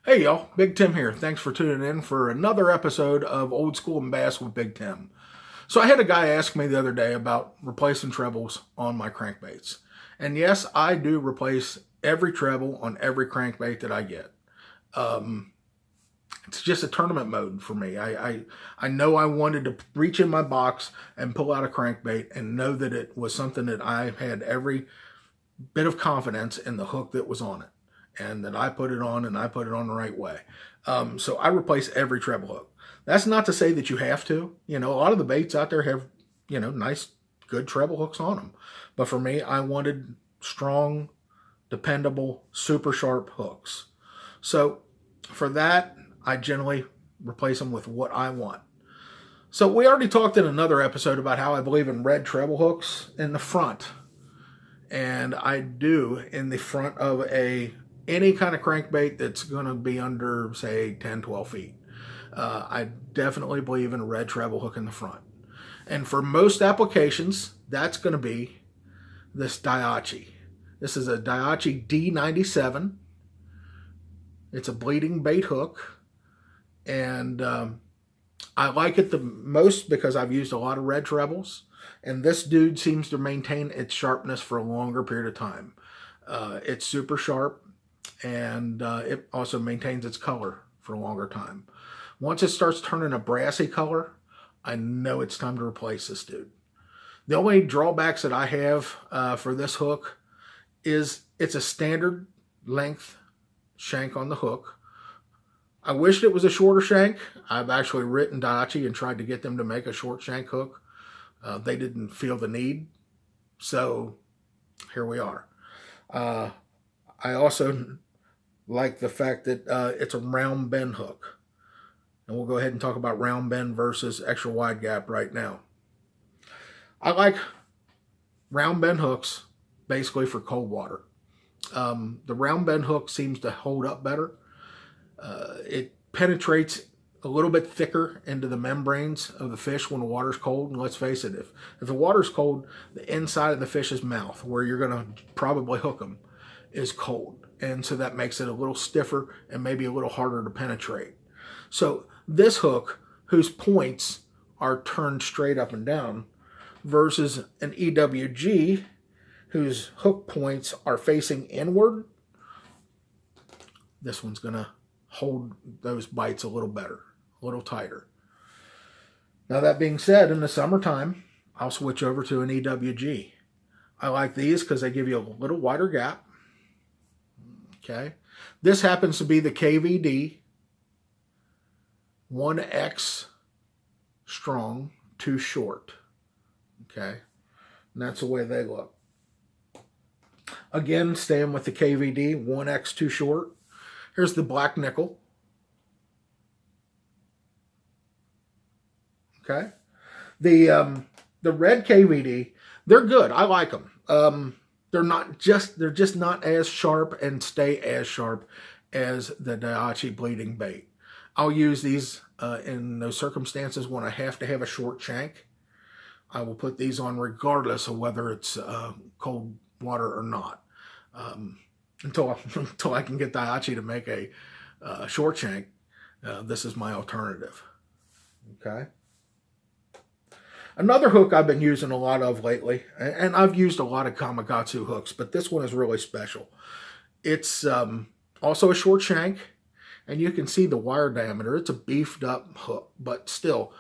Hey y'all, Big Tim here. Thanks for tuning in for another episode of Old School and Bass with Big Tim. So I had a guy ask me the other day about replacing trebles on my crankbaits. And yes, I do replace every treble on every crankbait that I get. Um, it's just a tournament mode for me. I know I wanted to reach in my box and pull out a crankbait and know that it was something that I had every bit of confidence in the hook that was on it, and that I put it on and I put it on the right way. So I replace every treble hook. That's not to say that you have to. You know, a lot of the baits out there have, nice, good treble hooks on them. But for me, I wanted strong, dependable, super sharp hooks. So for that, I generally replace them with what I want. So we already talked in another episode about how I believe in red treble hooks in the front. And I do in the front of any kind of crankbait that's going to be under, say, 10, 12 feet. I definitely believe in a red treble hook in the front. And for most applications, that's going to be this Daiichi. This is a Daiichi D97. It's a bleeding bait hook. And I like it the most because I've used a lot of red trebles. And this dude seems to maintain its sharpness for a longer period of time. It's super sharp, and it also maintains its color for a longer time. Once it starts turning a brassy color, I know it's time to replace this dude. The only drawbacks that I have for this hook is it's a standard length shank on the hook. I wished it was a shorter shank. I've actually written Daiichi and tried to get them to make a short shank hook. They didn't feel the need, so here we are. I also like the fact that it's a round bend hook. And we'll go ahead and talk about round bend versus extra wide gap right now. I like round bend hooks basically for cold water. The round bend hook seems to hold up better. It penetrates a little bit thicker into the membranes of the fish when the water's cold. And let's face it, if the water's cold, the inside of the fish's mouth, where you're going to probably hook them, is cold. And so that makes it a little stiffer and maybe a little harder to penetrate. So this hook, whose points are turned straight up and down, versus an EWG, whose hook points are facing inward, this one's going to hold those bites a little better, a little tighter. Now, that being said, in the summertime, I'll switch over to an EWG. I like these because they give you a little wider gap. Okay. This happens to be the KVD 1X strong, 2 short. Okay. And that's the way they look. Again, staying with the KVD 1X 2 short. Here's the black nickel. Okay. The red KVD, they're good. I like them. They're just not as sharp and stay as sharp as the Daiichi bleeding bait. I'll use these in those circumstances when I have to have a short shank. I will put these on regardless of whether it's cold water or not. Until I can get Daiichi to make a short shank, this is my alternative. Okay. Another hook I've been using a lot of lately, and I've used a lot of Kamikatsu hooks, but this one is really special. It's also a short shank, and you can see the wire diameter. It's a beefed up hook, but still,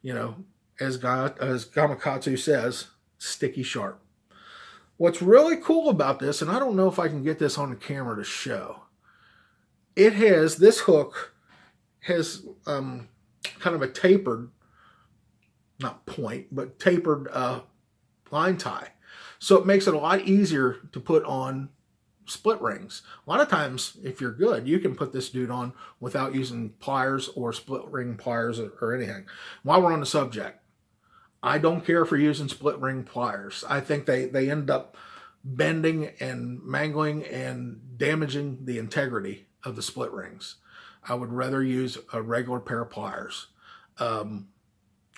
as Kamikatsu says, sticky sharp. What's really cool about this, and I don't know if I can get this on the camera to show, this hook has kind of a tapered, not point, but tapered line tie. So it makes it a lot easier to put on split rings. A lot of times, if you're good, you can put this dude on without using pliers or split ring pliers or anything. While we're on the subject, I don't care for using split ring pliers. I think they end up bending and mangling and damaging the integrity of the split rings. I would rather use a regular pair of pliers.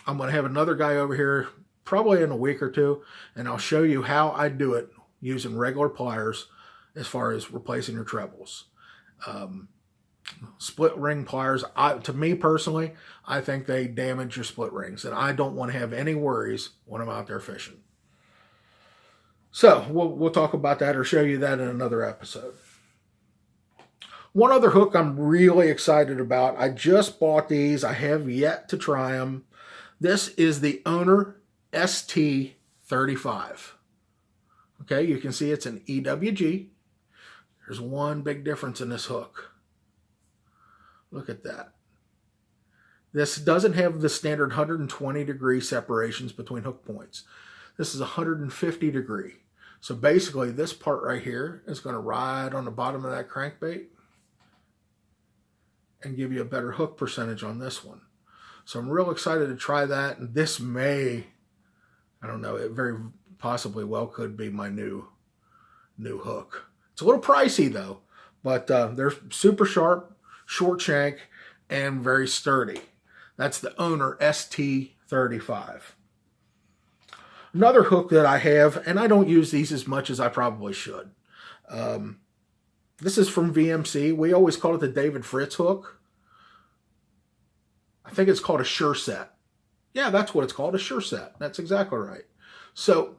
I'm going to have another guy over here probably in a week or two, and I'll show you how I do it using regular pliers as far as replacing your trebles. split ring pliers, to me personally, I think they damage your split rings, and I don't want to have any worries when I'm out there fishing. So we'll talk about that or show you that in another episode. One other hook I'm really excited about. I just bought these. I have yet to try them. This is the Owner ST35. Okay, you can see it's an EWG. There's one big difference in this hook. Look at that. This doesn't have the standard 120 degree separations between hook points. This is 150 degree. So basically this part right here is going to ride on the bottom of that crankbait and give you a better hook percentage on this one. So I'm real excited to try that. And this may, I don't know, it very possibly well could be my new hook. It's a little pricey though, but they're super sharp, short shank, and very sturdy. That's the Owner ST35. Another hook that I have, and I don't use these as much as I probably should. This is from VMC. We always call it the David Fritz hook. I think it's called a Sure Set. Yeah, that's what it's called, a Sure Set. That's exactly right. So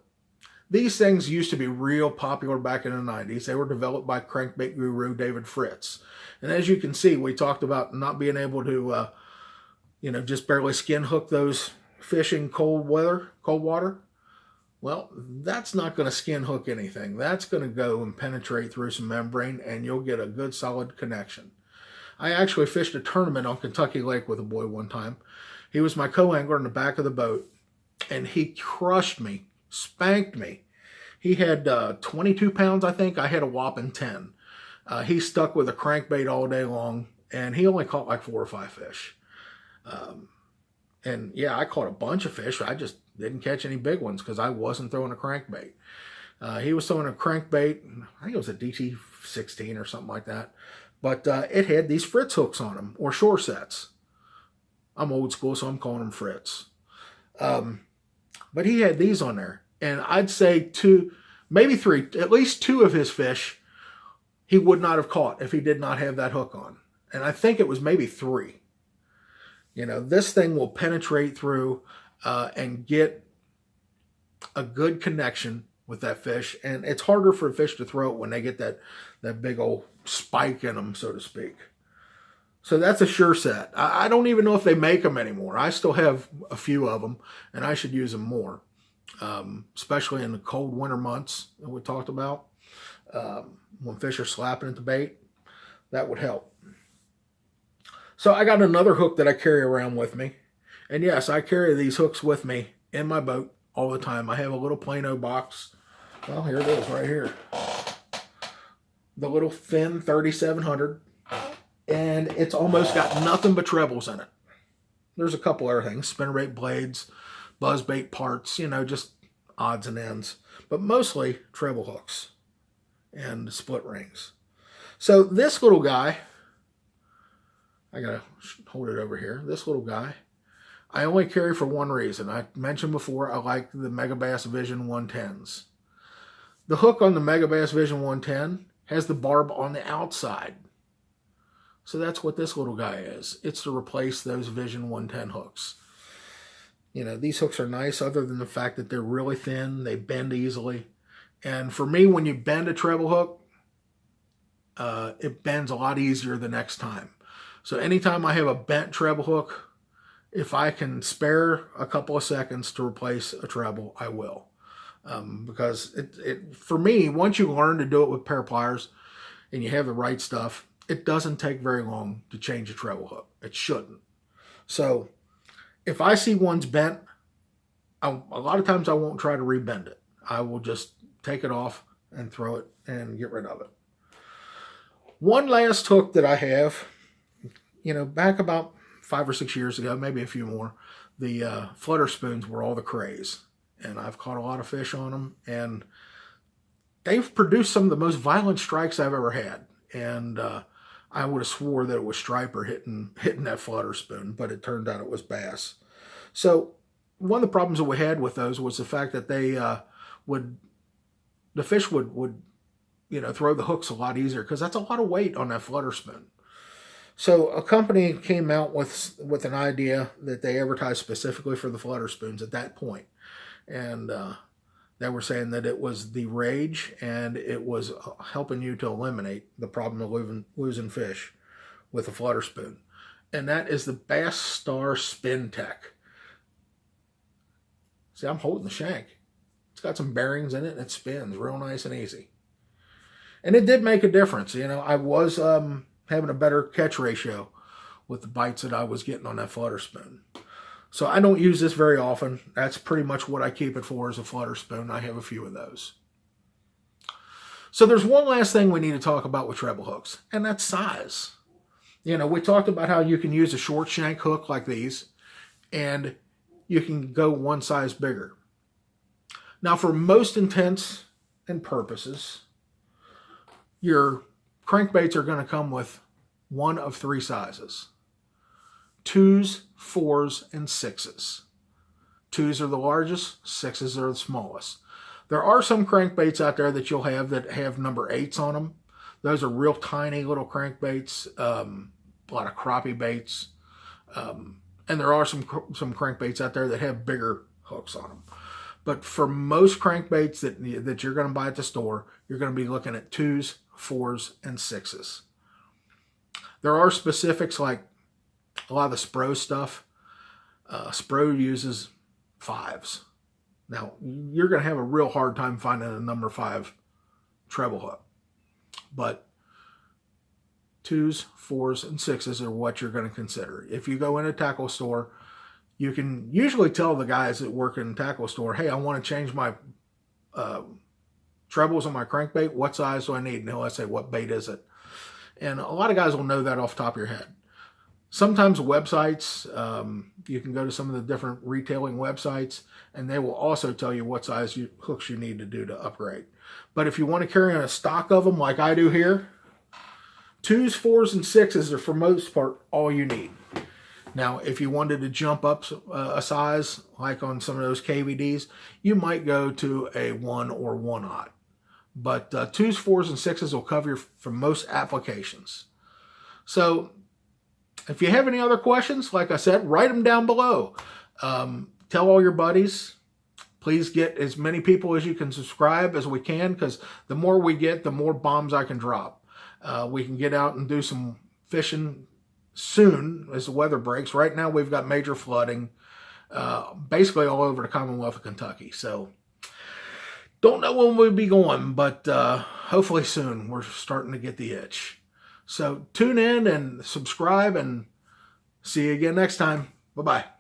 these things used to be real popular back in the 90s. They were developed by crankbait guru David Fritz. And as you can see, we talked about not being able to, just barely skin hook those fish in cold water. Well, that's not going to skin hook anything. That's going to go and penetrate through some membrane, and you'll get a good solid connection. I actually fished a tournament on Kentucky Lake with a boy one time. He was my co-angler in the back of the boat, and he crushed me, spanked me. He had 22 pounds, I think. I had a whopping 10. He stuck with a crankbait all day long, and he only caught like 4 or 5 fish. And yeah, I caught a bunch of fish. I just didn't catch any big ones because I wasn't throwing a crankbait. He was throwing a crankbait, I think it was a DT16 or something like that. But it had these Fritz hooks on them, or Shore Sets. I'm old school, so I'm calling them Fritz. But he had these on there. And I'd say 2, maybe 3, at least 2 of his fish he would not have caught if he did not have that hook on. And I think it was maybe 3. This thing will penetrate through and get a good connection with that fish. And it's harder for a fish to throw it when they get that big old spike in them, so to speak. So that's a Sure Set. I don't even know if they make them anymore. I still have a few of them, and I should use them more, especially in the cold winter months that we talked about. When fish are slapping at the bait, that would help. So I got another hook that I carry around with me. And yes, I carry these hooks with me in my boat all the time. I have a little Plano box. Well, here it is right here. The little thin 3700. And it's almost got nothing but trebles in it. There's a couple other things. Spinnerbait blades, buzzbait parts, just odds and ends. But mostly treble hooks and split rings. So this little guy, I gotta hold it over here. This little guy, I only carry for one reason. I mentioned before, I like the Megabass Vision 110s. The hook on the Megabass Vision 110 has the barb on the outside. So that's what this little guy is. It's to replace those Vision 110 hooks. These hooks are nice other than the fact that they're really thin. They bend easily. And for me, when you bend a treble hook, it bends a lot easier the next time. So anytime I have a bent treble hook, if I can spare a couple of seconds to replace a treble, I will. Because for me, once you learn to do it with pair pliers and you have the right stuff, it doesn't take very long to change a treble hook. It shouldn't. So if I see one's bent, a lot of times I won't try to rebend it. I will just take it off and throw it and get rid of it. One last hook that I have, back about 5 or 6 years ago, maybe a few more, the flutter spoons were all the craze. And I've caught a lot of fish on them. And they've produced some of the most violent strikes I've ever had. And I would have swore that it was striper hitting that flutter spoon, but it turned out it was bass. So one of the problems that we had with those was the fact that the fish would throw the hooks a lot easier because that's a lot of weight on that flutter spoon. So a company came out with an idea that they advertised specifically for the flutter spoons at that point, and they were saying that it was the rage and it was helping you to eliminate the problem of losing fish with a flutter spoon, and that is the Bass Star Spin Tech. See, I'm holding the shank. It's got some bearings in it and it spins real nice and easy. And it did make a difference. You know, I was having a better catch ratio with the bites that I was getting on that flutter spoon. So I don't use this very often. That's pretty much what I keep it for, is a flutter spoon. I have a few of those. So there's one last thing we need to talk about with treble hooks, and that's size. You know, we talked about how you can use a short shank hook like these, and you can go one size bigger. Now, for most intents and purposes, your crankbaits are going to come with one of three sizes: 2s, 4s, and 6s. 2s are the largest, 6s are the smallest. There are some crankbaits out there that you'll have that have number 8s on them. Those are real tiny little crankbaits, a lot of crappie baits. And there are some crankbaits out there that have bigger hooks on them. But for most crankbaits that you're going to buy at the store, you're going to be looking at 2s, 4s, and 6s. There are specifics, like a lot of the Spro stuff. Spro uses 5s. Now, you're going to have a real hard time finding a number 5 treble hook. But 2s, 4s, and 6s are what you're going to consider. If you go in a tackle store, you can usually tell the guys that work in a tackle store, hey, I want to change my trebles on my crankbait. What size do I need? And he'll say, what bait is it? And a lot of guys will know that off the top of your head. Sometimes websites, you can go to some of the different retailing websites, and they will also tell you what size hooks you need to do to upgrade. But if you want to carry on a stock of them like I do here, 2s, 4s, and 6s are for most part all you need. Now, if you wanted to jump up a size, like on some of those KVDs, you might go to a 1 or 1/0. But 2s, 4s, and 6s will cover you for most applications. So if you have any other questions, like I said, write them down below. Tell all your buddies. Please get as many people as you can subscribe as we can, because the more we get, the more bombs I can drop. We can get out and do some fishing soon as the weather breaks. Right now we've got major flooding basically all over the Commonwealth of Kentucky. So don't know when we'll be going, but hopefully soon. We're starting to get the itch. So tune in and subscribe, and see you again next time. Bye-bye.